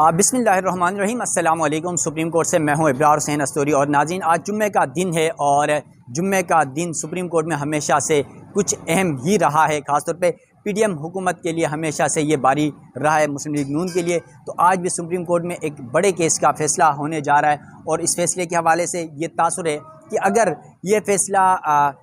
बिस्मिल्लाहिर्रहमानिर्रहीम। अस्सलाम वालेकुम। सुप्रीम कोर्ट से मैं हूं इब्रार हुसैन अस्तूरी। और नाज़रीन, आज जुम्मे का दिन है और जुम्मे का दिन सुप्रीम कोर्ट में हमेशा से कुछ अहम ही रहा है। ख़ासतौर पे पीडीएम हुकूमत के लिए हमेशा से ये बारी रहा है, मुस्लिम लीग नून के लिए। तो आज भी सुप्रीम कोर्ट में एक बड़े केस का फ़ैसला होने जा रहा है और इस फैसले के हवाले से ये तासुर है कि अगर ये फ़ैसला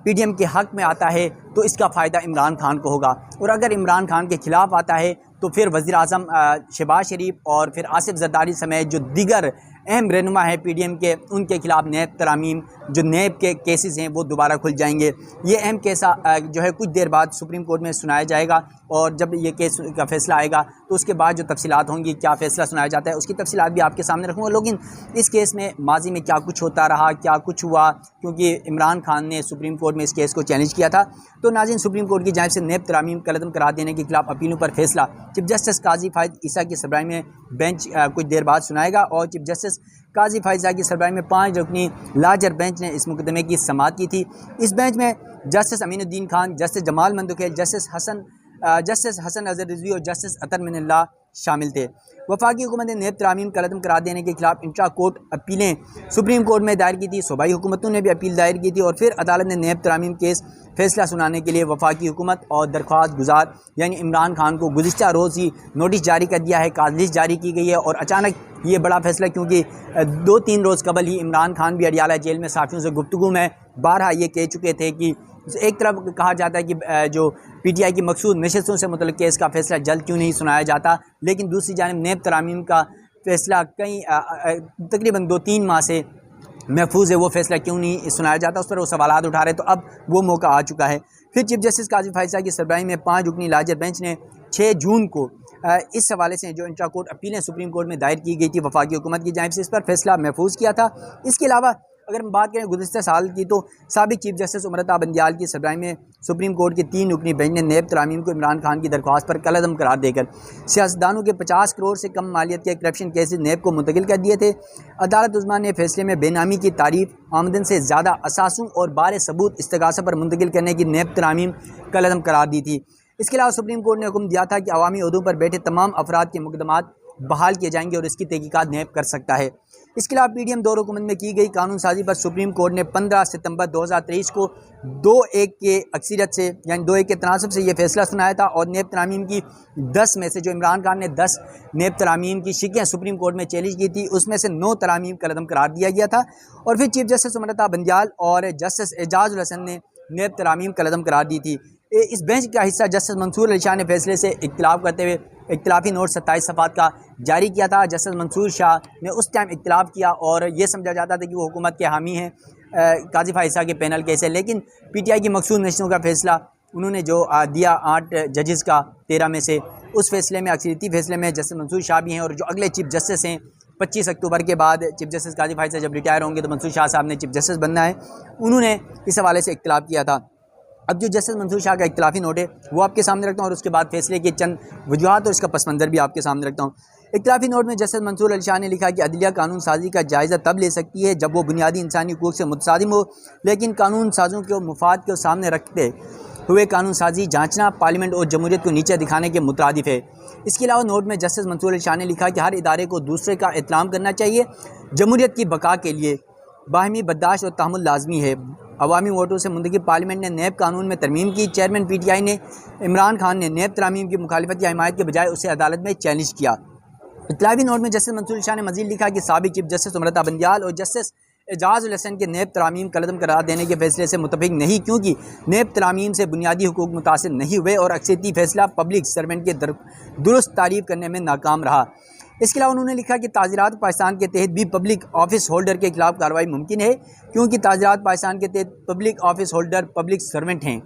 पीडीएम के हक़ में आता है तो इसका फ़ायदा इमरान खान को होगा, और अगर इमरान खान के ख़िलाफ़ आता है तो फिर वज़ीर-ए-आज़म शहबाज शरीफ और फिर आसिफ ज़रदारी समेत जो दीगर अहम रहनुमा है पीडीएम के, उनके ख़िलाफ़ नैब तरामीम जो नैब के केसेस हैं वो दोबारा खुल जाएंगे। ये अहम केस जो है कुछ देर बाद सुप्रीम कोर्ट में सुनाया जाएगा, और जब ये केस का फ़ैसला आएगा तो उसके बाद जो तफसीलात होंगी, क्या फ़ैसला सुनाया जाता है, उसकी तफसीलात भी आपके सामने रखूँगा। लेकिन इस केस में माजी में क्या कुछ होता रहा, क्या कुछ हुआ, क्योंकि इमरान खान ने सुप्रीम कोर्ट में इस केस को चैलेंज किया था। तो नाज़रीन, सुप्रीम कोर्ट की जानिब से नैब तरामीम कलअदम करार देने के खिलाफ अपीलों पर फैसला चीफ जस्टिस काजी फाइज ईसा की सरबराही में बेंच कुछ देर बाद सुनाएगा। और चीफ जस्टिस काजी फाइज ईसा की सरबराही में 5 रुकनी लार्जर बेंच ने इस मुकदमे की समाअत की थी। इस बेंच में justice Aminuddin Khan, justice Jamal Mandokhel, justice Hasan Azhar Rizvi और जस्टिस अतर मिनल्ला शामिल थे। वफाकी हुकूमत ने नैब तरामीम कलअदम करार देने के खिलाफ इंट्रा कोर्ट अपीलें सुप्रीम कोर्ट में दायर की थी। सूबाई हुकूमतों ने भी अपील दायर की थी, और फिर अदालत ने नैब तरामीम केस फैसला सुनाने के लिए वफाकी हुकूमत और दरख्वास्त गुजार यानी इमरान खान को गुज़िश्ता रोज़ ही नोटिस जारी कर दिया है, काजलिश जारी की गई है। और अचानक ये बड़ा फैसला, क्योंकि 2-3 रोज़ कबल ही इमरान खान भी अडियाला जेल में साफ़ियों से गुफ्तगू में बारहा ये कह चुके थे कि एक तरफ कहा जाता है कि जो पीटीआई की मकसूद नशस्तों से मुतल्लिक़ केस का फ़ैसला जल्द क्यों नहीं सुनाया जाता, लेकिन दूसरी जानिब नैब तरामीम का फ़ैसला कई तकरीबन 2-3 माह से महफूज है, वो फ़ैसला क्यों नहीं सुनाया जाता, उस पर वो सवालात उठा रहे। तो अब वो मौका आ चुका है। फिर चीफ जस्टिस काजी फाइज ईसा की सरबराही में 5 रुकनी लार्जर बेंच ने 6 जून को इस हवाले से जो इंट्रा कोर्ट अपीलें सुप्रीम कोर्ट में दायर की गई थी वफाकी हुकूमत की जानिब से, इस पर फैसला महफूज किया था। इसके अलावा अगर हम बात करें गुज़िश्ता साल की, तो साबिक़ चीफ जस्टिस उमरता बंदियाल की सरबराही में सुप्रीम कोर्ट की 3 रुकनी बेंच ने नैब तरामीम को इमरान खान की दरख्वास्त पर कलअदम करार देकर सियासतदानों के 50 करोड़ से कम मालियत के करप्शन केसेस नैब को मुंतकिल कर दिए थे। अदालत उज़्मा ने फैसले में बेनामी की तारीफ, आमदन से ज़्यादा असासों और बारे सबूत इस्तगासा पर मुंतकिल करने की नैब तरामीम कलअदम करार दी थी। इसके अलावा सुप्रीम कोर्ट ने हुक्म दिया था कि अवामी ओहदों पर बैठे तमाम अफराद के मुकदमात बहाल किए जाएंगे और इसकी तहकीकात नैब कर सकता है। इसके अलावा पीडीएम दौर हुकूमत में की गई कानून साजी पर सुप्रीम कोर्ट ने 15 सितंबर 2023 को 2-1 के अक्सरियत से यानी 2-1 के तनासब से ये फैसला सुनाया था। और नैब तरामीम की 10 में से जो इमरान खान ने 10 नैब तरामीम की शिकें सुप्रीम कोर्ट में चैलेंज की थी, उसमें से 9 तरामीम कलअदम करार दिया गया था। और फिर चीफ जस्टिस उमरता बंदियाल और जस्टिस एजाजुल हसन ने नैब तरामीम कलअदम करार दी थी। इस बेंच का हिस्सा जस्टिस मंसूर अली शाह ने फैसले से इख्तिलाफ करते हुए इख्तिलाफी नोट 27 सफ़ात का जारी किया था। जस्टिस मंसूर शाह ने उस टाइम इख्तिलाफ किया और ये समझा जाता था कि वो हुकूमत के हामी हैं काजी फाइज ईसा के पैनल के से, लेकिन पीटीआई की मकसूद नशस्तों का फ़ैसला उन्होंने जो दिया 8 जजेस का 13 में से, उस फैसले में अक्सरियती फैसले में जस्टिस मंसूर शाह भी हैं। और जो अगले चीफ जस्टिस हैं 25 अक्टूबर के बाद चीफ जस्टिस काजी फाइज ईसा जब रिटायर होंगे तो मंसूर शाह साहब ने चीफ जस्टिस बनना है, उन्होंने इस हवाले से इख्तिलाफ किया था। अब जो जस्टिस मंसूर शाह का इख्तिलाफी नोट है वो आपके सामने रखता हूँ, और उसके बाद फैसले के चंद वजूहात और इसका पस मंज़र भी आपके सामने रखता हूँ। इख्तिलाफी नोट में जस्टिस मंसूर अली शाह ने लिखा कि अदलिया कानून साजी का जायज़ा तब ले सकती है जब वो बुनियादी इंसानी हुकूक से मुतसादिम हो, लेकिन कानून साजों के मुफाद को सामने रखते हुए कानून साजी जाँचना पार्लियामेंट और जमहूरियत को नीचे दिखाने के मुतरादिफ है। इसके अलावा नोट में जस्टिस मंसूर अली शाह ने लिखा कि हर इदारे को दूसरे का एहतराम करना चाहिए। जमहूरियत की बका के लिए बाहमी बर्दाश्त और तहम्मुल लाजमी है। अवामी वोटों से मुंतखब पार्लियामेंट ने नैब कानून में तरमीम की। चेयरमैन पीटीआई ने इमरान खान ने नैब तरामीम की मुखालिफत या हिमायत के बजाय उसे अदालत में चैलेंज किया। इत्तलाफी नोट में जस्टिस मंसूर शाह ने मज़ीद लिखा कि साबिक़ चीफ जस्टिस उमरता बंदियाल और जस्टिस एजाजुल हसन के नैब तरामीम कलअदम करार देने के फैसले से मुतफिक नहीं, क्योंकि नैब तरामीम से बुनियादी हुकूक मुतासिर नहीं हुए और अक्सरियती फैसला पब्लिक सर्वेंट के दुरुस्त तारीफ़ करने में नाकाम रहा। इसके अलावा उन्होंने लिखा कि ताज़ीरात पाकिस्तान के तहत भी पब्लिक ऑफिस होल्डर के खिलाफ कार्रवाई मुमकिन है, क्योंकि ताज़ीरात पाकिस्तान के तहत public office holder public servant हैं।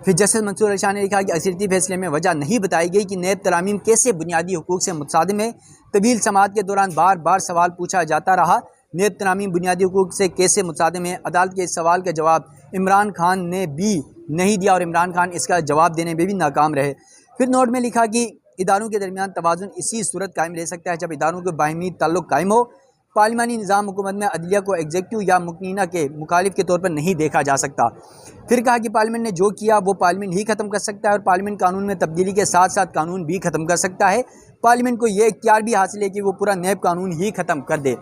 फिर जस्टिस मंसूर अली शाह ने लिखा कि अक्सरियती फैसले में वजह नहीं बताई गई कि नैब तरामीम कैसे बुनियादी हुकूक से मुतसादिम है। तवील समाअत के दौरान बार बार सवाल पूछा जाता रहा, नैब तरामीम बुनियादी हुकूक से कैसे मुतसादिम है। अदालत के इस सवाल का जवाब इमरान खान ने भी नहीं दिया और इमरान खान इसका जवाब देने में भी नाकाम रहे। फिर नोट में लिखा कि इदारों के दरमियान तवाज़ुन इसी सूरत कायम रह सकता है जब इदारों के बाहमी ताल्लुक़ कायम हो। पार्लिमानी निज़ाम हुकूमत में अदलिया को एग्जीक्यूटिव या मुकनीना के मुखालिफ के तौर पर नहीं देखा जा सकता। फिर कहा कि पार्लियामेंट ने जो किया वो पार्लियामेंट ही ख़त्म कर सकता है और पार्लियामेंट कानून में तब्दीली के साथ साथ कानून भी ख़त्म कर सकता है। पार्लियामेंट को ये इख्तियार भी हासिल है कि वो पूरा नैब कानून ही ख़त्म कर दे।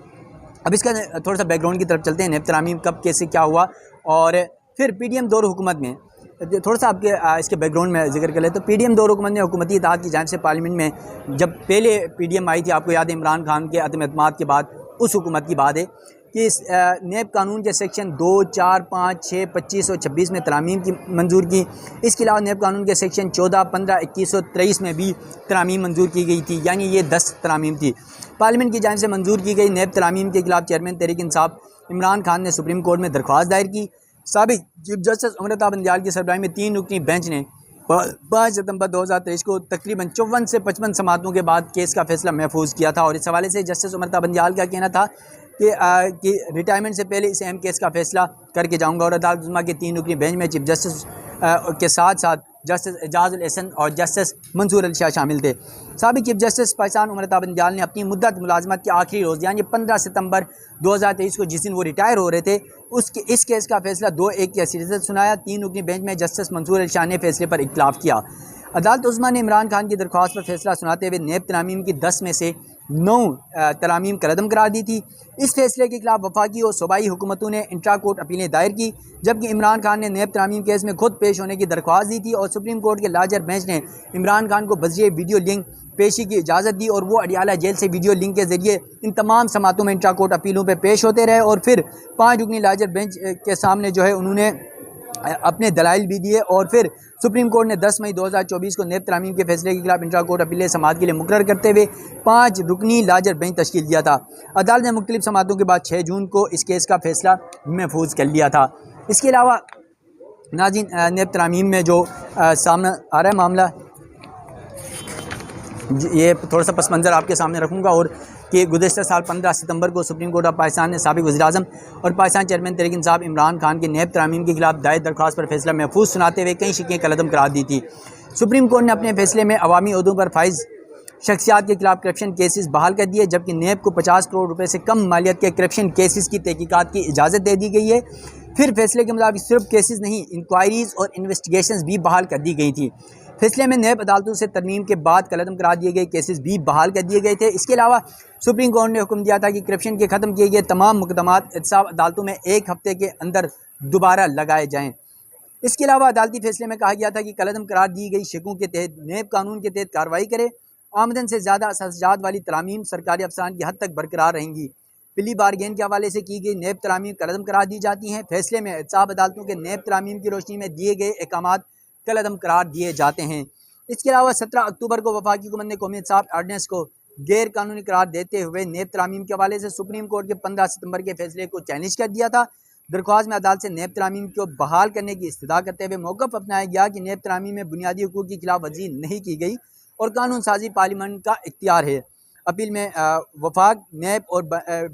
अब इसका थोड़ा सा बैकग्राउंड की तरफ चलते हैं, नैब तरामीम कब कैसे क्या हुआ और फिर PDM दौर हुकूमत में थोड़ा सा आपके इसके बैकग्राउंड में जिक्र कर ले तो PDM दौर हुकूमत में हुकूमती इत्तेहाद की जानिब से पार्लियामेंट में जब पहले PDM आई थी, आपको याद है इमरान खान के अदम एतमाद के बाद उस हुकूमत की बात है कि इस नैब कानून के सेक्शन 2, 4, 5, 6, 25 और 26 में तरामीम की मंजूर की। इसके अलावा नैब कानून के सेक्शन 14, 15, 21 और 23 में भी तरामीम मंजूर की गई थी, यानी ये 10 तरामीम थी। पार्लियामेंट की जानिब से मंजूर की गई नैब तरामीम के खिलाफ चेयरमैन तहरीक इंसाफ इमरान खान ने सुप्रीम कोर्ट में दरख्वास्त दायर की। साबिक चीफ जस्टिस अमृता बंदयाल की सरबराही में 3 रुकनी बेंच ने 5 सितंबर 2023 को तकरीबन 54 से 55 समातों के बाद केस का फैसला महफूज किया था। और इस हवाले से जस्टिस अमृता बंदयाल का कहना था कि रिटायरमेंट से पहले इस अहम केस का फैसला करके जाऊंगा। और अदालत उज़्मा के 3 रुकनी बेंच में चीफ जस्टिस के साथ साथ जस्टिस एजाज उल एहसन और जस्टिस मंसूर अली शाह शामिल थे। साबिक चीफ जस्टिस पाकिस्तान अमृता बंदयाल ने अपनी मुद्दत मुलाजमत के आखिरी रोज़ यानी 15 सितंबर 2023 को जिस दिन वो रिटायर हो रहे थे इस केस का फैसला 2-1 की हैसियत से सुनाया। 3 रुकनी बेंच में जस्टिस मंसूर अली शाह ने फैसले पर इख्तिलाफ किया। अदालत उज़्मा ने इमरान खान की दरख्वास्त पर फैसला सुनाते हुए नैब तरामीम की 10 में से 9 तरामीम कलअदम करार दी थी। इस फैसले के खिलाफ वफाकी और सूबाई हुकूमतों ने इंट्रा कोर्ट अपीलें दायर की, जबकि इमरान खान ने नैब तरामीम केस में खुद पेश होने की दरख्वास्त दी थी। और सुप्रीम कोर्ट के लार्जर बेंच ने इमरान खान को बज़रिए वीडियो लिंक पेशी की इजाज़त दी और वो अडियाला जेल से वीडियो लिंक के ज़रिए इन तमाम समातों में इंट्रा कोर्ट अपीलों पर पेश होते रहे। और फिर 5 रुकनी लार्जर बेंच के सामने जो है उन्होंने अपने दलाइल भी दिए। और फिर सुप्रीम कोर्ट ने 10 मई 2024 को नैब तरामीम के फैसले के खिलाफ इंट्रा कोर्ट अपीलें समाअत के लिए मुकर्रर करते हुए 5 रुकनी लार्जर बेंच तश्कील दिया था। अदालत ने मुख्तलिफ समाअतों के बाद 6 जून को इस केस का फैसला महफूज कर लिया था। इसके अलावा नाज़रीन, नैब तरामीम में जो सामने आ रहा है मामला, ये थोड़ा सा पस मंज़र आपके सामने रखूँगा और कि गुज़श्ता साल 15 सितंबर को सुप्रीम कोर्ट ऑफ पाकिस्तान ने साबिक़ वज़ीर-ए-आज़म और पाकिस्तान चेयरमैन तहरीक इंसाफ इमरान खान के नैब तरामीम के खिलाफ दायर दरख्वास्त पर फैसला महफूज सुनाते हुए कई शिकें कलअदम करार दी थी। सुप्रीम कोर्ट ने अपने फैसले में अवामी ओहदों पर फाइज शख्सियात के खिलाफ करप्शन केसेस बहाल कर दिए, जबकि नैब को 50 करोड़ रुपये से कम मालियत के करप्शन केसेस की तहकीकात की इजाज़त दे दी गई है। फिर फैसले के मुताबिक सिर्फ केसेस नहीं, इंक्वायरीज़ और इन्वेस्टिगेशंस भी बहाल कर दी गई थी। फैसले में नैब अदालतों से तरमीम के बाद कलअदम करार दिए गए केसेस भी बहाल कर दिए गए थे। इसके अलावा सुप्रीम कोर्ट ने हुक्म दिया था कि करप्शन के ख़त्म किए गए तमाम मुकदमात एहतसाब अदालतों में 1 हफ्ते के अंदर दोबारा लगाए जाएँ। इसके अलावा अदालती फैसले में कहा गया था कि कलअदम करार दी गई शिकों के तहत नैब कानून के तहत कार्रवाई करे। आमदन से ज़्यादा असजात वाली तरामीम सरकारी अफसरान की हद तक बरकरार रहेंगी। प्ली बारगेन के हवाले से की गई नैब तरामीम कलअदम करार दी जाती हैं। फैसले में एहतसाब अदालतों के नैब तरामीम की रोशनी में दिए गए अहकामात कलअदम करार दिए जाते हैं। इसके अलावा 17 अक्टूबर को वफाकी हुकूमत ने कौमी इंसाफ ऑर्डिनेंस को गैर कानूनी करार देते हुए नैब तरामीम के हवाले से सुप्रीम कोर्ट के 15 सितंबर के फैसले को चैलेंज कर दिया था। दरख्वास्त में अदालत से नैब तरामीम को बहाल करने की इस्तदा करते हुए मौक़िफ़ अपनाया गया कि नैब तरामीम में बुनियादी हुकूक की खिलाफ वर्जी नहीं की गई और कानून साजी पार्लियामेंट का इख्तियार है। अपील में वफाक, नैब और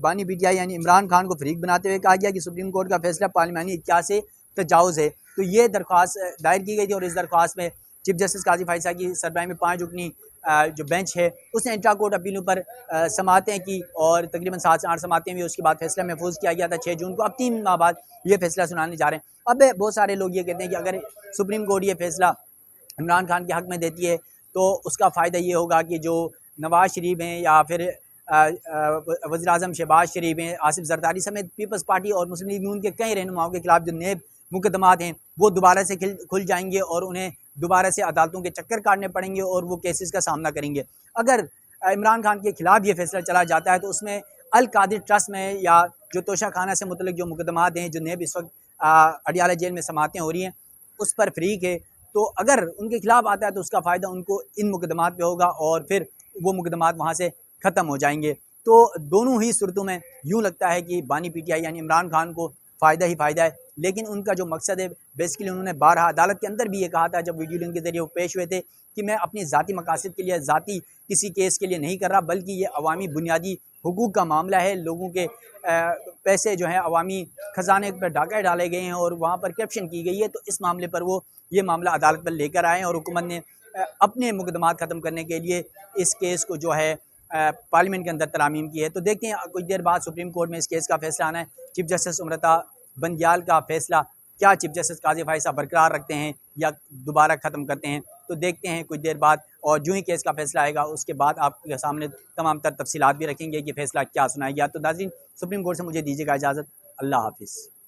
बानी BTI यानी इमरान खान को फरीक बनाते हुए कहा गया कि सुप्रीम कोर्ट का फैसला पार्लिमानी इख्तियार से तजावुज़ है। तो ये दरख्वास्त दायर की गई थी और इस दरख्वास्त में चीफ जस्टिस काजी फायसा की सरबराही में 5 रुकनी जो बेंच है उसने इंट्रा कोर्ट अपीलों पर समातें की और तकरीबन 7 से 8 समातें हुई। उसके बाद फैसला महफूज किया गया था 6 जून को। अब 3 माह बाद ये फैसला सुनाने जा रहे हैं। अब बहुत सारे लोग ये कहते हैं कि अगर सुप्रीम कोर्ट ये फैसला इमरान खान के हक़ में देती है तो उसका फ़ायदा ये होगा कि जो नवाज शरीफ हैं या फिर वज़ीर-ए-आज़म शहबाज शरीफ हैं, आसिफ जरदारी समेत पीपल्स पार्टी और मुस्लिम लीग नून के कई रहनुमाओं के खिलाफ जो नैब मुकदमात हैं वो दोबारा से खुल जाएंगे और उन्हें दोबारा से अदालतों के चक्कर काटने पड़ेंगे और वो केसेस का सामना करेंगे। अगर इमरान खान के खिलाफ ये फैसला चला जाता है तो उसमें अल कादिर ट्रस्ट में या जो तोशा खाना से मुतल्लिक जो मुकदमात हैं, जो नैब इस वक्त अडियाला जेल में समातें हो रही हैं उस पर फरीक है, तो अगर उनके खिलाफ आता है तो उसका फ़ायदा उनको इन मुकदमात पे होगा और फिर वो मुकदमात वहाँ से ख़त्म हो जाएंगे। तो दोनों ही सूरतों में यूँ लगता है कि बानी PTI यानी इमरान खान को फ़ायदा ही फ़ायदा है, लेकिन उनका जो मकसद है बेसिकली उन्होंने बारहा अदालत के अंदर भी ये कहा था जब वीडियो लिंक के ज़रिए वो पेश हुए थे कि मैं अपनी ज़ाती मकासद के लिए, ज़ाती किसी केस के लिए नहीं कर रहा, बल्कि ये अवामी बुनियादी हुकूक का मामला है। लोगों के पैसे जो हैं अवामी ख़जाने पर डाके डाले गए हैं और वहाँ पर करप्शन की गई है, तो इस मामले पर वो ये मामला अदालत पर लेकर आए और हुकूमत ने अपने मुकदमात ख़त्म करने के लिए इस केस को जो है पार्लियामेंट के अंदर तरामीम की है। तो देखते हैं कुछ देर बाद सुप्रीम कोर्ट में इस केस का फैसला आना है। चीफ जस्टिस अमृता बंदयाल का फैसला क्या चीफ जस्टिस काजी फायसा बरकरार रखते हैं या दोबारा ख़त्म करते हैं, तो तो देखते हैं कुछ देर बाद, और जो ही केस का फैसला आएगा उसके बाद आपके सामने तमाम तर तफसीलात भी रखेंगे कि फ़ैसला क्या सुनाया गया। तो नाज़रीन, सुप्रीम कोर्ट से मुझे दीजिएगा इजाज़त। अल्लाह हाफ़िज़।